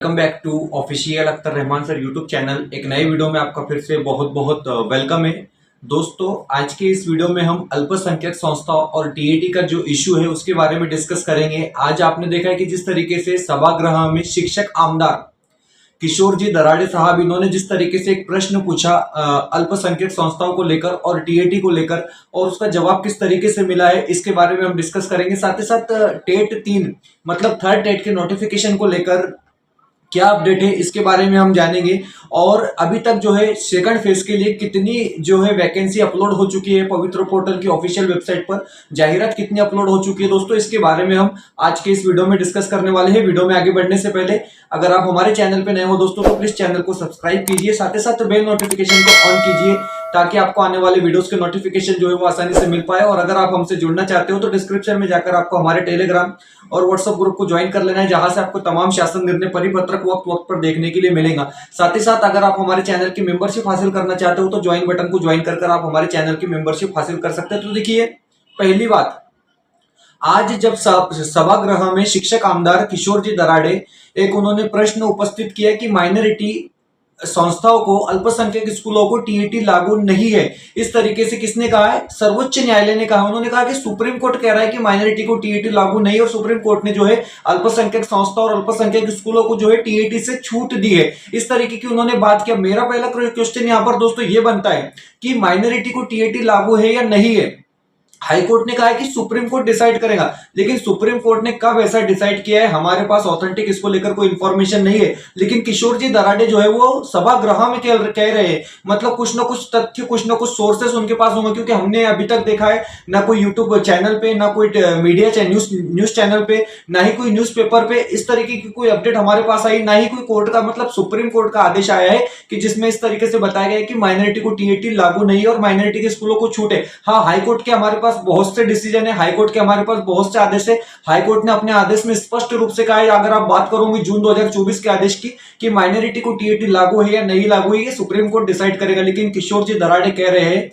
Welcome back to official Akhtar Rahman sir YouTube channel. एक नए video में आपका फिर से बहुत बहुत वेलकम है। दोस्तों, आज के इस वीडियो में हम अल्पसंख्यक संस्थाओं और टीएटी का जो इश्यू है उसके बारे में डिस्कस करेंगे। आज आपने देखा है कि जिस तरीके से सभागृह में शिक्षक आमदार किशोर जी दराड़े साहब इन्होंने जिस तरीके से एक प्रश्न पूछा अल्पसंख्यक संस्थाओं को लेकर और टीएटी को लेकर, और उसका जवाब किस तरीके से मिला है इसके बारे में हम डिस्कस करेंगे। साथ ही साथ टेट 3 मतलब थर्ड टेट के नोटिफिकेशन को लेकर क्या अपडेट है इसके बारे में हम जानेंगे। और अभी तक जो है सेकंड फेज के लिए कितनी जो है वैकेंसी अपलोड हो चुकी है पवित्र पोर्टल की ऑफिशियल वेबसाइट पर, जाहिरात कितनी अपलोड हो चुकी है दोस्तों, इसके बारे में हम आज के इस वीडियो में डिस्कस करने वाले हैं। वीडियो में आगे बढ़ने से पहले अगर आप हमारे चैनल पे नए हो दोस्तों तो प्लीज चैनल को सब्सक्राइब कीजिए, साथ ही साथ बेल नोटिफिकेशन को ऑन कीजिए ताकि आपको आने वाले वीडियोस के नोटिफिकेशन जो है वो आसानी से मिल पाए। और अगर आप हमसे जुड़ना चाहते हो तो डिस्क्रिप्शन में जाकर आपको हमारे टेलीग्राम और व्हाट्सएप ग्रुप को ज्वाइन कर लेना है, जहां से आपको तमाम शासन निर्णय परिपत्रक वक्त वक्त पर देखने के लिए मिलेगा। साथ ही साथ अगर आप हमारे चैनल की मेंबरशिप हासिल करना चाहते हो तो ज्वाइन बटन को ज्वाइन कर आप हमारे चैनल की मेंबरशिप हासिल कर सकते हैं। तो देखिए, पहली बात, आज जब सभागृह में शिक्षक आमदार किशोर जी दराड़े एक उन्होंने प्रश्न उपस्थित किया कि माइनॉरिटी संस्थाओं को, अल्पसंख्यक स्कूलों को टीईटी लागू नहीं है, इस तरीके से किसने कहा है? सर्वोच्च न्यायालय ने कहा। उन्होंने कहा कि सुप्रीम कोर्ट कह रहा है कि माइनॉरिटी को टीईटी लागू नहीं है, और सुप्रीम कोर्ट ने जो है अल्पसंख्यक संस्था और अल्पसंख्यक स्कूलों को जो है टीईटी से छूट दी है। इस तरीके की उन्होंने बात किया। मेरा पहला क्वेश्चन यहां पर दोस्तों ये बनता है कि माइनॉरिटी को टीईटी लागू है या नहीं है। हाई कोर्ट ने कहा है कि सुप्रीम कोर्ट डिसाइड करेगा, लेकिन सुप्रीम कोर्ट ने कब ऐसा डिसाइड किया है हमारे पास ऑथेंटिक इसको लेकर कोई इंफॉर्मेशन नहीं है। लेकिन किशोर जी दराड़े जो है वो सभागृह में कह रहे हैं, मतलब कुछ ना कुछ तथ्य, कुछ ना कुछ सोर्सेस उनके पास होंगे, क्योंकि हमने अभी तक देखा है ना कोई यूट्यूब चैनल पे, ना कोई मीडिया न्यूज चैनल पे, ना ही कोई न्यूज़पेपर पे इस तरीके की कोई अपडेट हमारे पास आई, ना ही कोई कोर्ट का मतलब सुप्रीम कोर्ट का आदेश आया है कि जिसमें इस तरीके से बताया गया है कि माइनॉरिटी को टीईटी लागू नहीं है और माइनॉरिटी के स्कूलों को छूट है। हाँ, हाईकोर्ट के हमारे पास बहुत से डिसीजन है, हाईकोर्ट के हमारे पास बहुत से आदेश है। हाईकोर्ट ने अपने आदेश में स्पष्ट रूप से कहा है, अगर आप बात करोगे जून 2024 के आदेश की, कि माइनॉरिटी को टीईटी लागू है या नहीं लागू है, ये सुप्रीम कोर्ट डिसाइड करेगा। लेकिन किशोर जी दराड़े कह रहे हैं,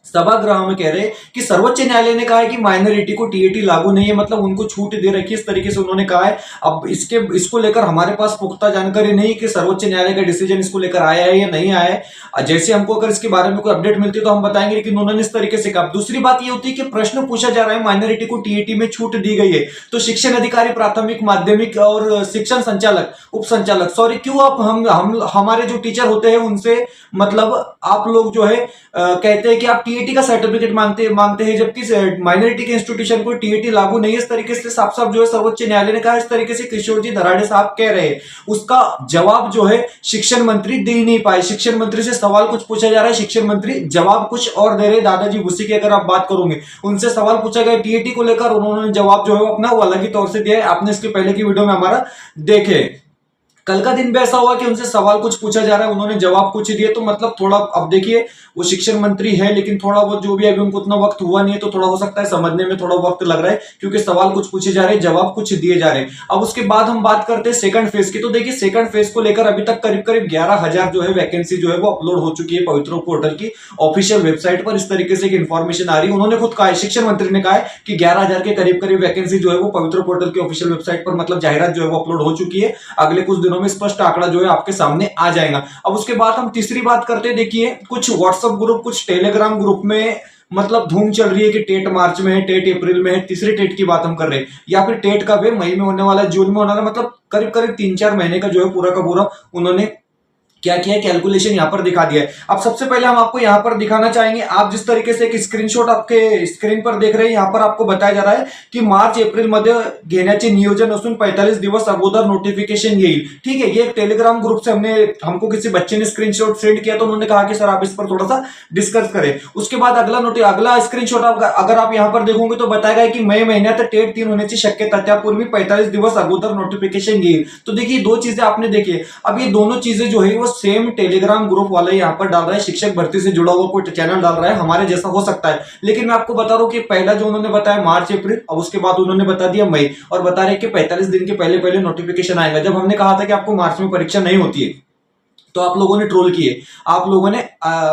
सभागृह में कह रहे हैं कि सर्वोच्च न्यायालय ने कहा है कि माइनॉरिटी को टीईटी लागू नहीं है, मतलब उनको छूट दे रखी है, इस तरीके से उन्होंने कहा है। अब इसको लेकर हमारे पास पुख्ता जानकारी नहीं कि सर्वोच्च न्यायालय का डिसीजन इसको लेकर आया है या नहीं आया है। जैसे हमको अगर इसके बारे में कोई अपडेट मिलती है तो हम बताएंगे, लेकिन उन्होंने इस तरीके से कहा। दूसरी बात यह होती है कि प्रश्न पूछा जा रहा है माइनॉरिटी को टीईटी में छूट दी गई है, तो शिक्षण अधिकारी, प्राथमिक, माध्यमिक और शिक्षण संचालक, उप संचालक, सॉरी, क्यों आप हम हमारे जो टीचर होते हैं उनसे मतलब आप लोग जो है कहते हैं कि आप टीईटी का सर्टिफिकेट मांगते हैं, जबकि माइनॉरिटी के इंस्टीट्यूशन को टीईटी लागू नहीं है। इस तरीके से साफ साफ जो है सर्वोच्च न्यायालय ने कहा। इस तरीके से किशोर जी दराड़े साहब कह रहे हैं, उसका जवाब जो है शिक्षण मंत्री दे ही नहीं पाए। शिक्षण मंत्री से सवाल कुछ पूछा जा रहा है, शिक्षण मंत्री जवाब कुछ और दे रहे। दादाजी भुस्सी की अगर आप बात करोगे, उनसे सवाल पूछा गया टीईटी को लेकर, उन्होंने जवाब जो है वो अपना वो अलग ही तौर से दिया है। आपने इसके पहले की वीडियो में हमारा देखे। कल का दिन भी ऐसा हुआ कि उनसे सवाल कुछ पूछा जा रहा है, उन्होंने जवाब कुछ दिए, तो मतलब थोड़ा, अब देखिए वो शिक्षण मंत्री है, लेकिन थोड़ा बहुत जो भी अभी उनको उतना वक्त हुआ नहीं है, तो थोड़ा हो सकता है समझने में थोड़ा वक्त लग रहा है, क्योंकि सवाल कुछ पूछे जा रहे हैं, जवाब कुछ दिए जा रहे हैं। अब उसके बाद हम बात करते हैं सेकंड फेज की। तो देखिए, सेकंड फेज को लेकर अभी तक करीब करीब 11,000 जो है वैकेंसी जो है वो अपलोड हो चुकी है पवित्र पोर्टल की ऑफिशियल वेबसाइट पर। इस तरीके से एक इंफॉर्मेशन आ रही है, उन्होंने खुद कहा है, शिक्षण मंत्री ने कहा है कि 11,000 के करीब करीब वैकेंसी जो है वो पवित्र पोर्टल की ऑफिशियल वेबसाइट पर मतलब जाहिरात जो है वो अपलोड हो चुकी है। अगले कुछ दिनों में स्पष्ट आंकड़ा जो है आपके सामने आ जाएगा। अब उसके बाद हम तीसरी बात करते हैं। देखिए, कुछ व्हाट्सएप ग्रुप, कुछ टेलीग्राम ग्रुप में मतलब धूम चल रही है कि टेट मार्च में है, टेट अप्रैल में है, तीसरे टेट की बात हम कर रहे हैं, या फिर टेट कब है, मई में होने वाला, जून में होने वाला, मतलब करीब करीब 3-4 महीने का जो है पूरा का पूरा उन्होंने क्या किया है, कैलकुलेशन यहां पर दिखा दिया है। अब सबसे पहले हम आपको यहां पर दिखाना चाहेंगे, आप जिस तरीके से एक स्क्रीनशॉट आपके स्क्रीन पर देख रहे हैं, यहां पर आपको बताया जा रहा है की मार्च एप्रिल मध्ये घेण्याचे नियोजन असून 45 दिवस अगोदर नोटिफिकेशन येईल। ठीक है, ये एक टेलीग्राम ग्रुप से हमको किसी बच्चे ने स्क्रीनशॉट सेंड किया, तो उन्होंने कहा कि सर आप इस पर थोड़ा सा डिस्कस करें। उसके बाद अगला स्क्रीनशॉट अगर आप यहां पर देखोगे तो बताया कि मई महिन्यात टेट 3 होण्याची शक्यता, त्यापूर्वी 45 दिवस अगोदर नोटिफिकेशन येईल। तो देखिए, दो चीजें आपने देखी। अब ये दोनों चीजें जो है वो सेम टेलीग्राम ग्रुप वाला यहां पर डाल रहा है, शिक्षक भर्ती से जुड़ा हुआ कोई चैनल डाल रहा है, हमारे जैसा हो सकता है। लेकिन मैं आपको बता रहा हूं कि पहला जो उन्होंने बताया मार्च अप्रैल, अब उसके बाद उन्होंने बता दिया मई, और बता रहे कि 45 दिन के पहले पहले नोटिफिकेशन आएगा। जब हमने कहा था कि आपको मार्च में परीक्षा नहीं होती है, तो आप लोगों ने ट्रोल किए, आप लोगों ने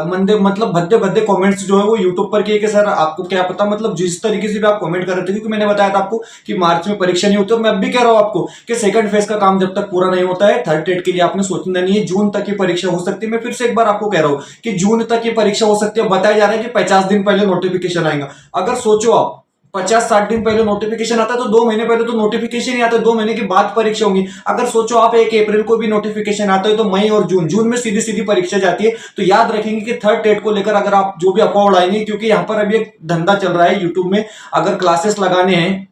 मंदे मतलब भद्दे भद्दे कमेंट्स जो है वो यूट्यूब पर किए कि सर आपको क्या पता, मतलब जिस तरीके से भी आप कमेंट कर रहे थे, क्योंकि मैंने बताया था आपको कि मार्च में परीक्षा नहीं होती, और मैं अब भी कह रहा हूं आपको कि सेकंड फेज का काम जब तक पूरा नहीं होता है, थर्ड टेट के लिए आपने सोचना नहीं है, जून तक की परीक्षा हो सकती है। मैं फिर से एक बार आपको कह रहा हूं कि जून तक की परीक्षा हो सकती है। बताया जा रहा है कि 50 दिन पहले नोटिफिकेशन आएगा। अगर सोचो आप 50-60 दिन पहले नोटिफिकेशन आता है, तो 2 महीने पहले तो नोटिफिकेशन ही आता है, 2 महीने के बाद परीक्षा होंगी। अगर सोचो आप 1 अप्रैल को भी नोटिफिकेशन आता है, तो मई और जून में सीधी सीधी परीक्षा जाती है। तो याद रखेंगे कि थर्ड टेट को लेकर अगर आप जो भी अफवाह उड़ाएंगे, क्योंकि यहां पर अभी एक धंधा चल रहा है यूट्यूब में, अगर क्लासेस लगाने हैं,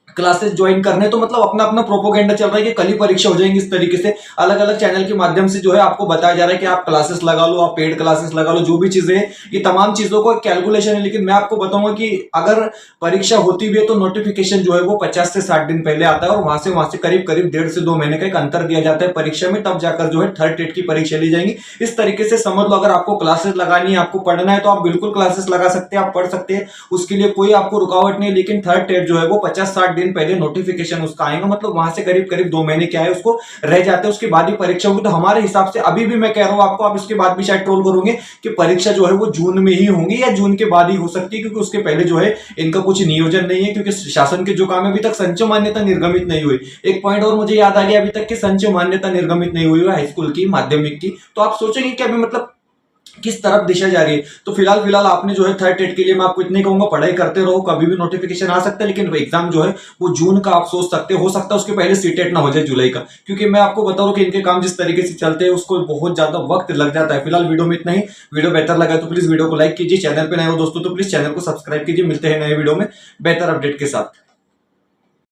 क्लासेस ज्वाइन करने, तो मतलब अपना अपना प्रोपोगेंडा चल रहा है कि कल ही परीक्षा हो जाएंगी। इस तरीके से अलग अलग चैनल के माध्यम से जो है आपको बताया जा रहा है कि आप क्लासेस लगा लो, आप पेड क्लासेस लगा लो, जो भी चीजें हैं, ये तमाम चीजों को कैलकुलेशन है। लेकिन मैं आपको बताऊंगा कि अगर परीक्षा होती भी है तो नोटिफिकेशन जो है वो 50 से 60 दिन पहले आता है, और वहां से करीब करीब 1.5 से 2 महीने का एक अंतर दिया जाता है परीक्षा में, तब जाकर जो है थर्ड टेट की परीक्षा ली जाएंगी। इस तरीके से समझ लो, अगर आपको क्लासेस लगानी है, आपको पढ़ना है, तो आप बिल्कुल क्लासेस लगा सकते हैं, आप पढ़ सकते हैं, उसके लिए कोई आपको रुकावट नहीं है। लेकिन थर्ड टेट जो है वो 50-60 दिन पहले नोटिफिकेशन उसका आएगा, मतलब वहां से करीब करीब 2 महीने क्या है उसको रह जाते हैं, उसके बाद ही परीक्षा होगी। तो हमारे हिसाब से अभी भी मैं कह रहा हूं आपको, आप इसके बाद भी शायद ट्रोल करोगे कि परीक्षा जो है वो जून में ही होंगी या जून के बाद ही हो सकती है, क्योंकि उसके पहले जो है इनका कुछ नियोजन नहीं है, क्योंकि शासन के जो काम है अभी तक संचय मान्यता निर्गमित नहीं हुई। एक पॉइंट और मुझे याद आ गया, अभी तक की संचय मान्यता निर्गमित नहीं हुई है हाईस्कूल की, माध्यमिक की। तो आप सोचेंगे कि अभी मतलब किस तरफ दिशा जा रही है। तो फिलहाल आपने जो है थर्ड टेट के लिए मैं आपको इतने कहूंगा, पढ़ाई करते रहो, कभी भी नोटिफिकेशन आ सकता है, लेकिन एग्जाम जो है वो जून का आप सोच सकते हो सकता है उसके पहले सीटेट ना हो जाए जुलाई का, क्योंकि मैं आपको बता रहा हूं कि इनके काम जिस तरीके से चलते हैं उसको बहुत ज्यादा वक्त लग जाता है। फिलहाल वीडियो में इतना ही। वीडियो बेहतर लगा तो प्लीज वीडियो को लाइक कीजिए, चैनल पे नए हो दोस्तों तो प्लीज चैनल को सब्सक्राइब कीजिए। मिलते हैं नए वीडियो में बेहतर अपडेट के साथ।